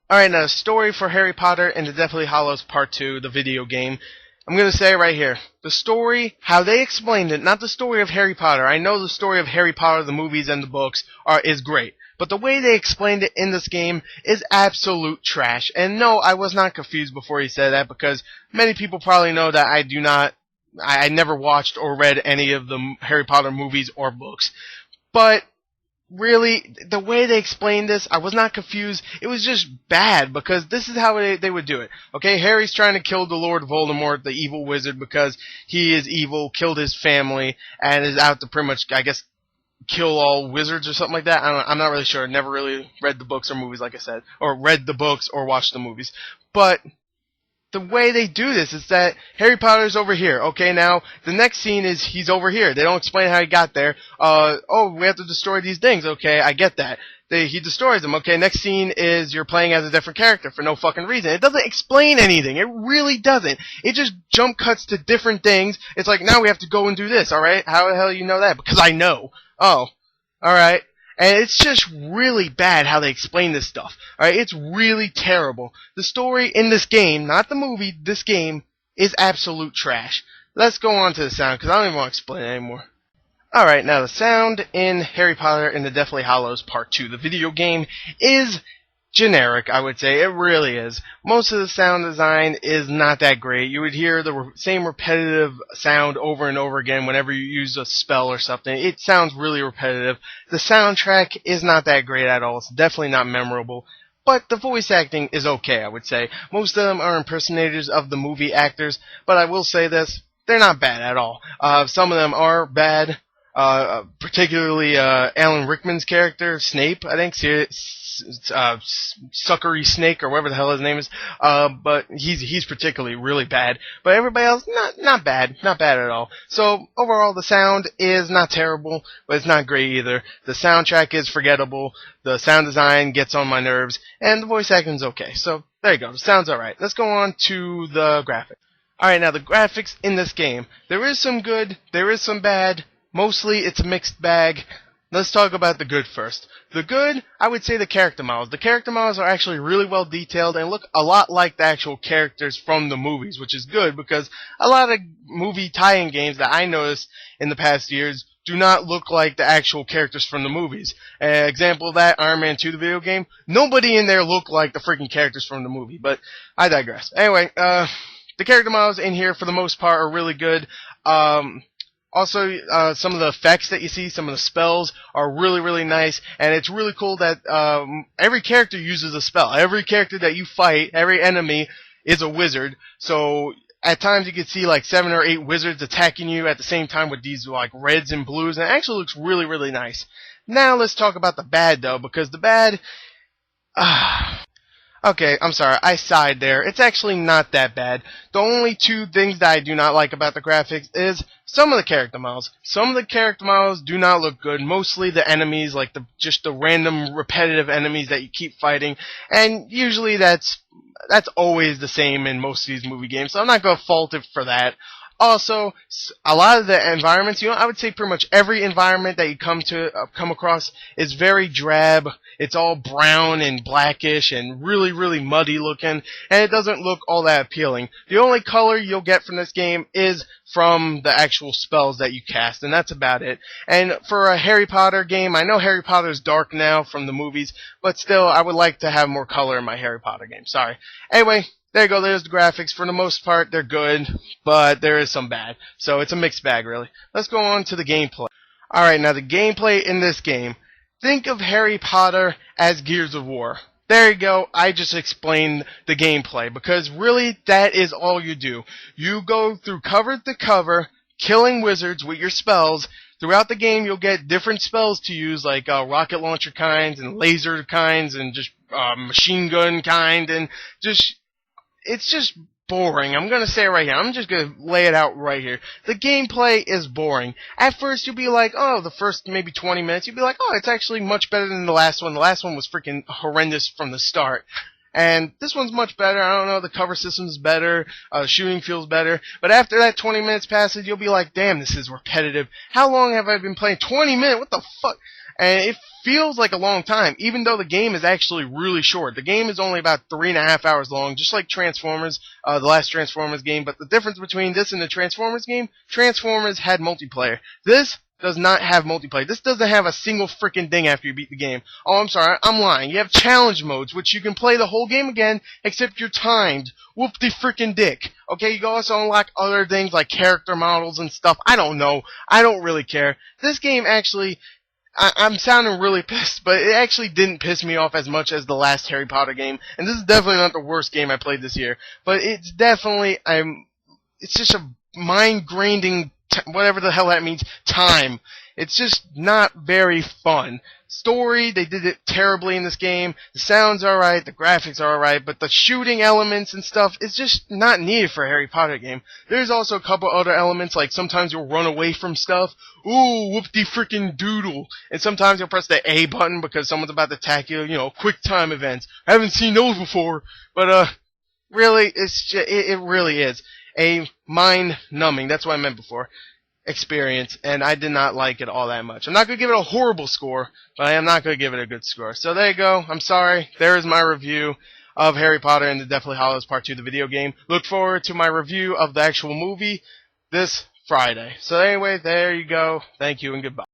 Alright, now, story for Harry Potter and the Deathly Hallows Part 2, the video game. I'm gonna say it right here. The story, how they explained it, not the story of Harry Potter. I know the story of Harry Potter, the movies and the books, is great. But the way they explained it in this game is absolute trash. And no, I was not confused before he said that, because many people probably know that I never watched or read any of the Harry Potter movies or books. But really, the way they explained this, I was not confused. It was just bad, because this is how they would do it. Okay, Harry's trying to kill the Lord Voldemort, the evil wizard, because he is evil, killed his family, and is out to pretty much, I guess, kill all wizards or something like that. I'm not really sure. Never really read the books or movies, like I said. Or read the books or watched the movies. But the way they do this is that Harry Potter's over here. Okay, now, the next scene is he's over here. They don't explain how he got there. Oh, we have to destroy these things. Okay, I get that. He destroys them. Okay, next scene is you're playing as a different character for no fucking reason. It doesn't explain anything. It really doesn't. It just jump cuts to different things. It's like, now we have to go and do this, alright? How the hell do you know that? Because I know. Oh, alright. And it's just really bad how they explain this stuff. Alright, it's really terrible. The story in this game, not the movie, this game, is absolute trash. Let's go on to the sound, because I don't even want to explain it anymore. Alright, now the sound in Harry Potter and the Deathly Hallows Part 2, the video game, is generic, I would say. It really is. Most of the sound design is not that great. You would hear the same repetitive sound over and over again whenever you use a spell or something. It sounds really repetitive. The soundtrack is not that great at all. It's definitely not memorable. But the voice acting is okay, I would say. Most of them are impersonators of the movie actors, but I will say this, they're not bad at all. Some of them are bad. Particularly Alan Rickman's character, Snape, I think, Suckery Snake, or whatever the hell his name is, but he's particularly really bad. But everybody else, not bad at all. So, overall, the sound is not terrible, but it's not great either. The soundtrack is forgettable, the sound design gets on my nerves, and the voice acting's okay. So, there you go, the sound's alright. Let's go on to the graphics. Alright, now the graphics in this game. There is some good, there is some bad. Mostly, it's a mixed bag. Let's talk about the good first. The good, I would say the character models. The character models are actually really well detailed and look a lot like the actual characters from the movies, which is good because a lot of movie tie-in games that I noticed in the past years do not look like the actual characters from the movies. Example of that, Iron Man 2, the video game. Nobody in there looked like the freaking characters from the movie, but I digress. Anyway, the character models in here, for the most part, are really good. Also, some of the effects that you see, some of the spells are really, really nice, and it's really cool that every character uses a spell. Every character that you fight, every enemy, is a wizard, so at times you can see like 7 or 8 wizards attacking you at the same time with these like reds and blues, and it actually looks really, really nice. Now let's talk about the bad, though, because the bad... Okay, I'm sorry, I sighed there. It's actually not that bad. The only two things that I do not like about the graphics is some of the character models. Some of the character models do not look good. Mostly the enemies, like just the random repetitive enemies that you keep fighting. And usually that's always the same in most of these movie games, so I'm not going to fault it for that. Also, a lot of the environments, I would say pretty much every environment that you come across is very drab. It's all brown and blackish and really, really muddy looking, and it doesn't look all that appealing. The only color you'll get from this game is from the actual spells that you cast, and that's about it. And for a Harry Potter game, I know Harry Potter's dark now from the movies, but still, I would like to have more color in my Harry Potter game. Sorry. Anyway, there you go, there's the graphics. For the most part, they're good, but there is some bad. So it's a mixed bag, really. Let's go on to the gameplay. Alright, now the gameplay in this game. Think of Harry Potter as Gears of War. There you go, I just explained the gameplay, because really, that is all you do. You go through cover to cover, killing wizards with your spells. Throughout the game, you'll get different spells to use, like rocket launcher kinds, and laser kinds, and just machine gun kind, and it's just boring. I'm going to say it right here. I'm just going to lay it out right here. The gameplay is boring. At first, you'll be like, oh, the first maybe 20 minutes, you'll be like, oh, it's actually much better than the last one. The last one was freaking horrendous from the start. And this one's much better. I don't know, the cover system's better, shooting feels better. But after that 20 minutes passes, you'll be like, damn, this is repetitive. How long have I been playing? 20 minutes? What the fuck? and it feels like a long time, even though the game is actually really short. The game is only about 3.5 hours long, just like Transformers, the last Transformers game. But the difference between this and the Transformers game, Transformers had multiplayer. This does not have multiplayer. This doesn't have a single freaking thing after you beat the game. Oh, I'm sorry, I'm lying. You have challenge modes, which you can play the whole game again, except you're timed. Whoop the freaking dick. Okay, you can also unlock other things like character models and stuff. I don't know. I don't really care. This game actually, I'm sounding really pissed, but it actually didn't piss me off as much as the last Harry Potter game. And this is definitely not the worst game I played this year. But it's definitely, it's just a mind-grinding, whatever the hell that means, time. It's just not very fun. Story, they did it terribly in this game. The sound's alright, the graphics are alright, but the shooting elements and stuff is just not needed for a Harry Potter game. There's also a couple other elements, like sometimes you'll run away from stuff. Ooh, whoop-de-frickin' doodle. And sometimes you'll press the A button because someone's about to attack you, quick time events. I haven't seen those before. But, really, it really is a mind-numbing, that's what I meant before, experience, and I did not like it all that much. I'm not going to give it a horrible score, but I am not going to give it a good score. So there you go. I'm sorry. There is my review of Harry Potter and the Deathly Hallows Part 2, the video game. Look forward to my review of the actual movie this Friday. So anyway, there you go. Thank you and goodbye.